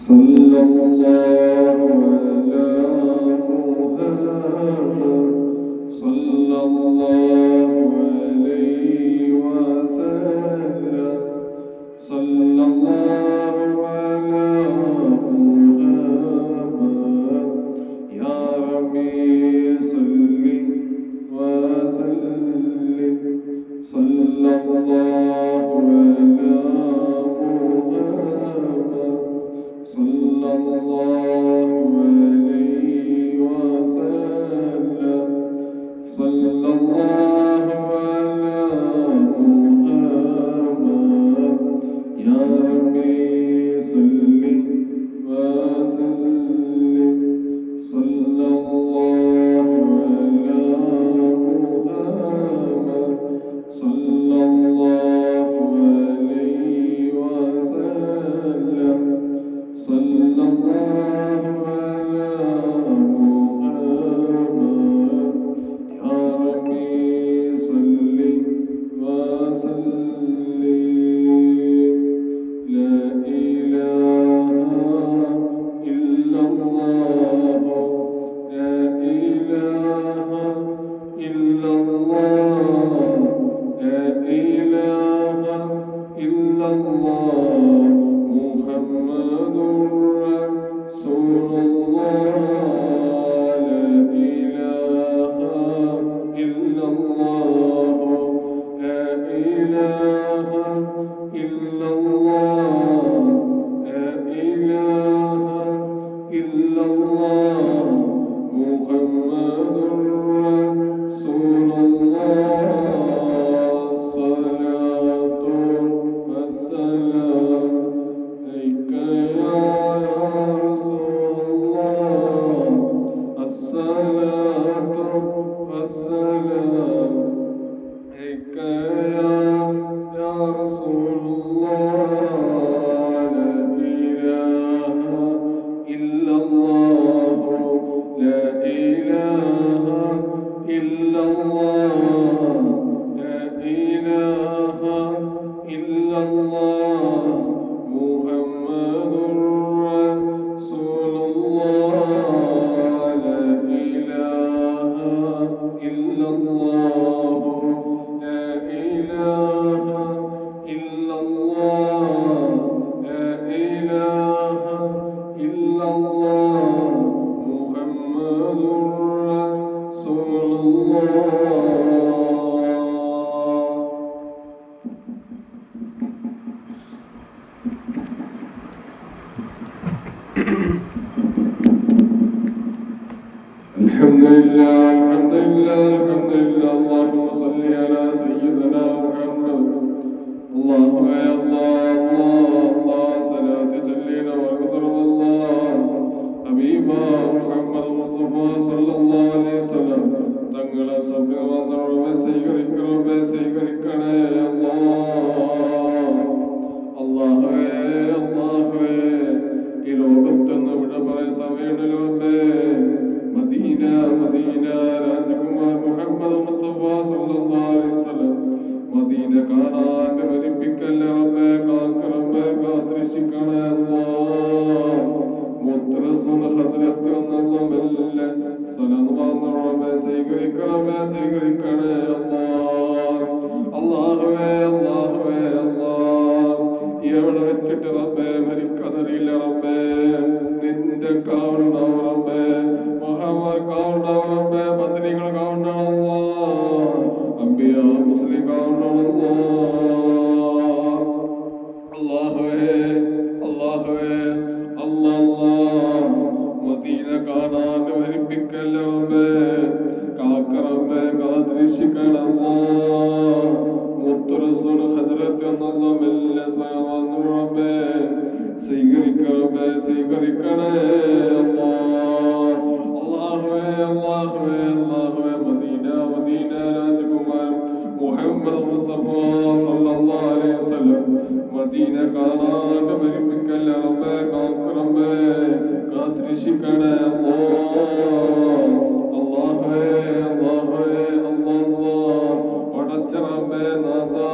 صلى الله على محمد صلى الله عليه وسلم صلى الله على محمد يا ربي صل وسلم صلى الله على محمد صلى الله عليه وسلم صلى الله على محمد يا ربي صل وسلم صلى الله على محمد صلى الله عليه وسلم صلى الله على محمد يا ربي صل وسلم لا إله إلا الله لا إله إلا الله لا إله إلا الله محمد رسول الله لا إله إلا الله لا إله إلا الله لا إله إلا الله محمد رسول الله الصلاة والسلام عليك يا رسول الله الصلاة والسلام عليك يا رسول الله لا إله إلا الله لا إله إلا الله لا إله إلا الله محمد رسول الله لا إله إلا الله لا إله إلا الله لا إله إلا الله محمد رسول الله الحمد لله الحمد لله الحمد لله اللهم صل على سيدنا محمد اللهم يا الله الله الله صلاة جلينا وقدر الله حبيبا محمد مصطفى صلى الله عليه وسلم തങ്ങളെ സബ്ബിവാദറബെ സ്വീകരിക്കണേ അല്ലാഹുവേ അല്ലാഹുവേ ഈ ലോകത്തുനിന്ന് വിട പറയാൻ സമയമുണ്ടല്ലോ മദീന മദീന രാജകുമാർ മുഹമ്മദ് മുസ്തഫ സല്ലല്ലാഹു അലൈഹി വസല്ലം മദീന കാണാൻ മരിപ്പിക്കല്ലേ റബ്ബേ കാക്കറബ്ബേ കാത്രിഷിക്കണേ അല്ലാഹ് മുത്തറസുന ഹദ്റത്ത് അല്ലാഹ് മെല്ലെ സലവാത്ത് റബ്ബേ സ്വീകരിക്കണേ അല്ലാഹുവേ അല്ലാഹുവേ അല്ലാഹ് എവിടെ വെച്ചിട്ട് റബ്ബേ മരിക്കാതറിയില്ല റബ്ബേ നിന്റെ കാവണം റബ്ബേ മുഹമ്മദ് കാവണം റബ്ബേ പത്നികൾ കാവണം അല്ലാഹ് അംബിയ മുസ്ലിം കാവണം അല്ലാഹുവേ അല്ലാഹുവേ അല്ലാഹ് മദീന കാണാൻ മരിപ്പിക്കല്ലേ റബ്ബേ കാക്കറബ്ബേ കാത്രിഷിക്കണേ അല്ലാഹ് മുത്തറസുൽ ഹദ്റത്ത് അല്ലാഹ് മെല്ലെ സലവാത്ത് റബ്ബേ സ്വീകരിക്കണേ അല്ലാഹുവേ അല്ലാഹുവേ അല്ലാഹുവേ മദീന മദീന രാജകുമാർ മുഹമ്മദ് മുസ്തഫ സല്ലല്ലാഹു അലൈഹി വസല്ലം മദീന കാണാൻ മരിപ്പിക്കല്ലേ റബ്ബേ കാക്കറബ്ബേ കാത്രിഷിക്കണേ അല്ലാഹുവേ അല്ലാഹുവേ അല്ലാഹ് പടച്ച റബ്ബേ നാഥാ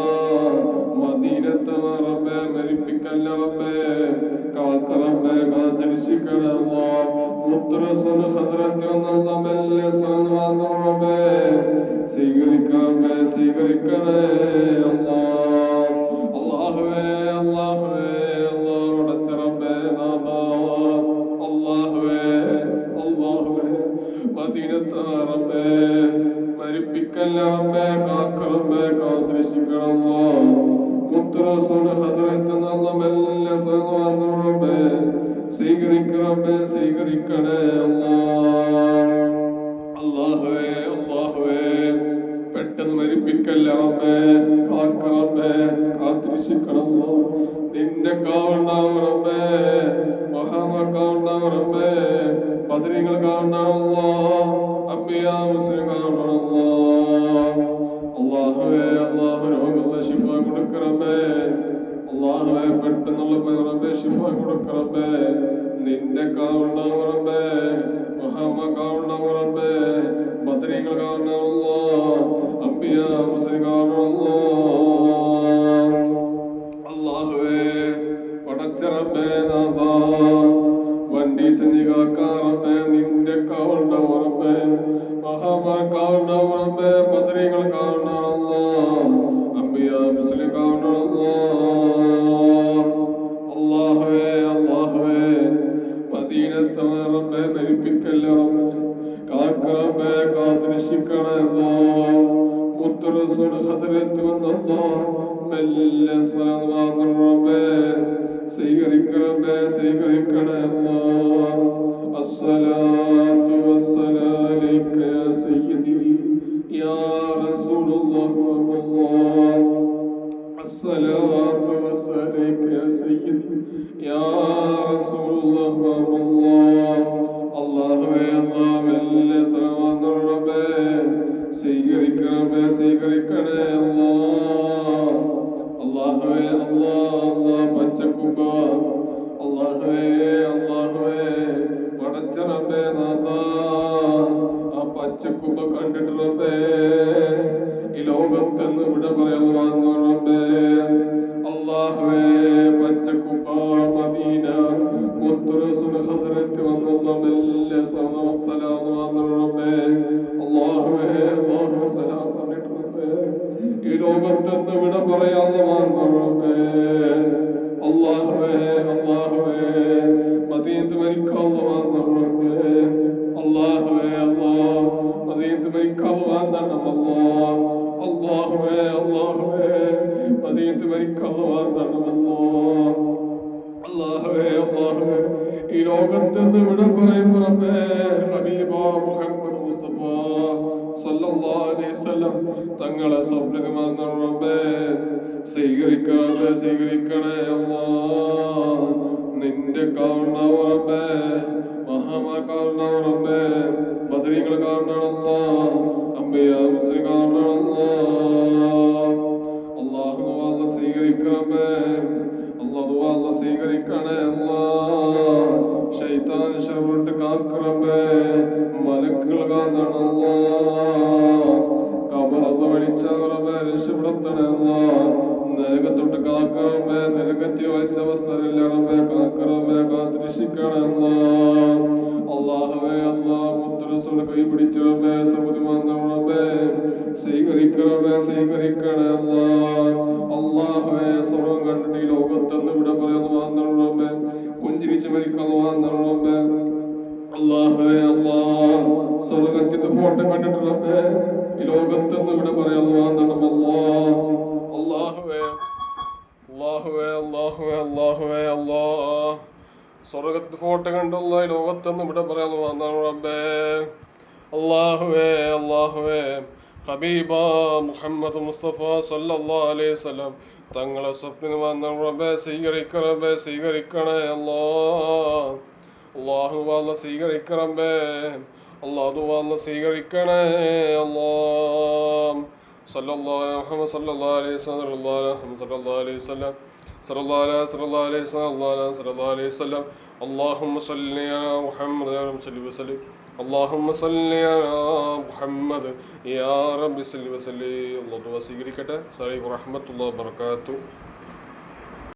മദീനത്തെ റബ്ബേ മരിപ്പിക്കല്ലേ റബ്ബേ കാക്കറബേ കാത്തിരിക്കണമോ മുത്തറസുൽ ഹദ്റത്ത് വന്നുള്ള മെല്ലെ സൽവാദുറബേ സ്വീകരിക്കണമേ സ്വീകരിക്കണേ അല്ലാഹുവേ അല്ലാഹുവേ അല്ലാഹുവേ റബ്ബേ നാദാ അല്ലാഹുവേ അല്ലാഹുവേ മദീനത്തെ റബ്ബേ മരിപ്പിക്കല്ല റബ്ബേ കാക്കറബേ കാത്തിരിക്കണമോ മുത്തറസുൽ ഹദ്റത്ത് വന്നുള്ള മെല്ലെ സൽവാദുറബേ സ്വീകരിക്കണമേ സ്വീകരിക്കണേ അല്ലാഹുവേ അല്ലാഹുവേ പെട്ടെന്ന് മരിപ്പിക്കല്ല റബ്ബേ കാക്ക റബ്ബേ കാത്തിരിക്കണമോ നിന്റെ കാവുണ്ടാവും റബ്ബേ മഹാമക്കാവുണ്ടാവും റബ്ബേ ബദരീങ്ങൾ കാണണമല്ലോ അംബിയാ മുസ്ലിം കാണണമല്ലോ അല്ലാഹുവേ അല്ലാഹു രോഗങ്ങളുടെ ശിഫ കൊടുക്കണമേ അല്ലാഹുവേ പെട്ടെന്നുള്ള റബ്ബേ ശിഫ കൊടുക്കണമേ നിന്റെ കാവുണ്ടാവും റബ്ബേ മഹാമക്കാവുണ്ടാവും റബ്ബേ ബദരീങ്ങൾ കാണണമല്ലോ അംബിയാ മുസ്ലിം കാണണമല്ലോ അല്ലാഹുവേ പടച്ച റബ്ബേ നാഥാ വണ്ടി സന്നികാക്കാൻ റബ്ബേ നിന്റെ കാവുണ്ടാവും റബ്ബേ മഹാമക്കാവുണ്ടാവും റബ്ബേ ബദരീങ്ങൾ കാണണമല്ലോ അംബിയാ മുസ്ലിം കാണണമല്ലോ അല്ലാഹുവേ അല്ലാഹുവേ മദീനത്തെ റബ്ബേ മരിപ്പിക്കല്ല റബ്ബേ കാക്ക റബ്ബേ കാത്തിരക്ഷിക്കണമല്ലോ മുത്തറസുൽ ഹദ്റത്ത് വന്നല്ലോ മെല്ലെ സലാം റബ്ബേ സ്വീകരിക്കണമേ സ്വീകരിക്കണമല്ലോ അസ്സലാത്തു വസ്സലാമു അലൈക യാ സയ്യിദി യാ റസൂലുള്ളാഹി വല്ലല്ലാഹു അസ്സലാത്തു വസ്സലാമു അലൈക യാ സയ്യിദി യാ റസൂലുള്ളാഹി വല്ലല്ലാഹു അല്ലാഹുവേ അല്ലാഹ് മെല്ലെ സലാം റബ്ബേ സ്വീകരിക്കണമേ സ്വീകരിക്കണേ അല്ലാഹുവേ അല്ലാഹ് പച്ചക്കുമ്പ അല്ലാഹുവേ അല്ലാഹുവേ പടച്ച റബ്ബേ നാഥാ ആ പച്ചക്കുമ്പ കണ്ടിട്ട് റബ്ബേ ഈ ലോകത്തെന്ന് ഇവിടെ പറയാൻ റബ്ബേ അല്ലാഹുവേ പച്ചക്കുമ്പ മദീന മുത്തറസുൽ ഹദ്റത്ത് വന്നുള്ള മെല്ലെ സലാം റബ്ബേ അല്ലാഹുവേ അല്ലാഹു സലാം പറഞ്ഞിട്ട് റബ്ബേ ഈ ലോകത്തെന്ന് ഇവിടെ പറയാൻ റബ്ബേ അല്ലാഹുവേ അല്ലാഹുവേ മദീനത്ത് മരിക്കാൻ റബ്ബേ അല്ലാഹുവേ അല്ലാഹ് മദീനത്ത് മരിക്കാൻ അല്ലാഹുവേ അല്ലാഹുവേ മദീനത്ത് മരിക്കാൻ അല്ലാഹുവേ അല്ലാഹുവേ ഈ ലോകത്തെന്ന് ഇവിടെ പറയുമ്പോ റബ്ബേ ഹബീബ മുഹമ്മദ് മുസ്തഫ സല്ലല്ലാഹു അലൈഹി വസല്ലം തങ്ങളെ സ്വപ്നമാൻ റബ്ബേ സ്വീകരിക്കണമേ സ്വീകരിക്കണേ അല്ലാഹ് നിന്റെ കാവണ റബ്ബേ മഹാമക്കാവണ റബ്ബേ ബദരീങ്ങൾ കാണണമല്ലോ അംബിയാ മുസ്ലിം കാണണമല്ലോ അല്ലാഹു അല്ലാഹ് സ്വീകരിക്കണമേ അല്ലാഹു സ്വീകരിക്കണേ അല്ലാഹ് ശൈത്താൻ ശർറിട്ട് കാക്കണമേ മലക്കുകൾ കാണണമല്ലോ കബറല്ല വെളിച്ചറമേ രക്ഷപ്പെടുത്തണേ അല്ലാഹ് നരകത്തൊട്ട് കാക്കറമേ നരകത്തി വായിച്ച അവസ്ഥയിലറമേ കാക്കറമേ കാത്തിരക്ഷിക്കണേ അല്ലാഹുവേ അല്ലാഹ് മുത്തറസുൽ കൈ പിടിച്ചറമേ സമുദ്രമാനറമേ സ്വീകരിക്കണമേ സ്വീകരിക്കണേ അല്ലാഹുവേ സ്വർഗ്ഗം കണ്ടിട്ട് ഈ ലോകത്തെന്ന് ഇവിടെ പറയുന്നറമേ പുഞ്ചിരിച്ച് മരിക്കുന്നറമേ അല്ലാഹുവേ അല്ലാഹ് സ്വർഗ്ഗത്തിന്റെ ഫോട്ടോ കണ്ടിട്ടുള്ളമേ ഈ ലോകത്തെന്ന് ഇവിടെ പറയുന്നറമല്ലോ അല്ലാഹുവേ അല്ലാഹുവേ അല്ലാഹുവേ അല്ലാഹുവേ അല്ലാഹ് സ്വർഗ്ഗത്തിന്റെ ഫോട്ടോ കണ്ടുള്ള ഈ ലോകത്തെന്ന് ഇവിടെ പറയുന്ന റബ്ബേ അല്ലാഹുവേ അല്ലാഹുവേ ഹബീബ മുഹമ്മദ് മുസ്തഫ സല്ലല്ലാഹു അലൈഹി വസല്ലം തങ്ങളെ സ്വപ്നം വന്ന റബ്ബേ സ്വീകരിക്കണമേ സ്വീകരിക്കണേ അല്ലാഹ് അല്ലാഹു അല്ലാഹ് സ്വീകരിക്കണമേ അല്ലാഹു അല്ലാഹ് സ്വീകരിക്കണേ അല്ലാഹ് സല്ലല്ലാഹു മുഹമ്മദ് സല്ലല്ലാഹു അലൈഹി വസല്ലം സല്ലല്ലാഹു അലൈഹി വസല്ലം സല്ലല്ലാഹു അലൈഹി വസല്ലം اللهم صل على محمد يا رب صل وسلم اللهم صل على محمد يا رب صل وسلم الله وسيغريكட்ட السلام ورحمة الله وبركاته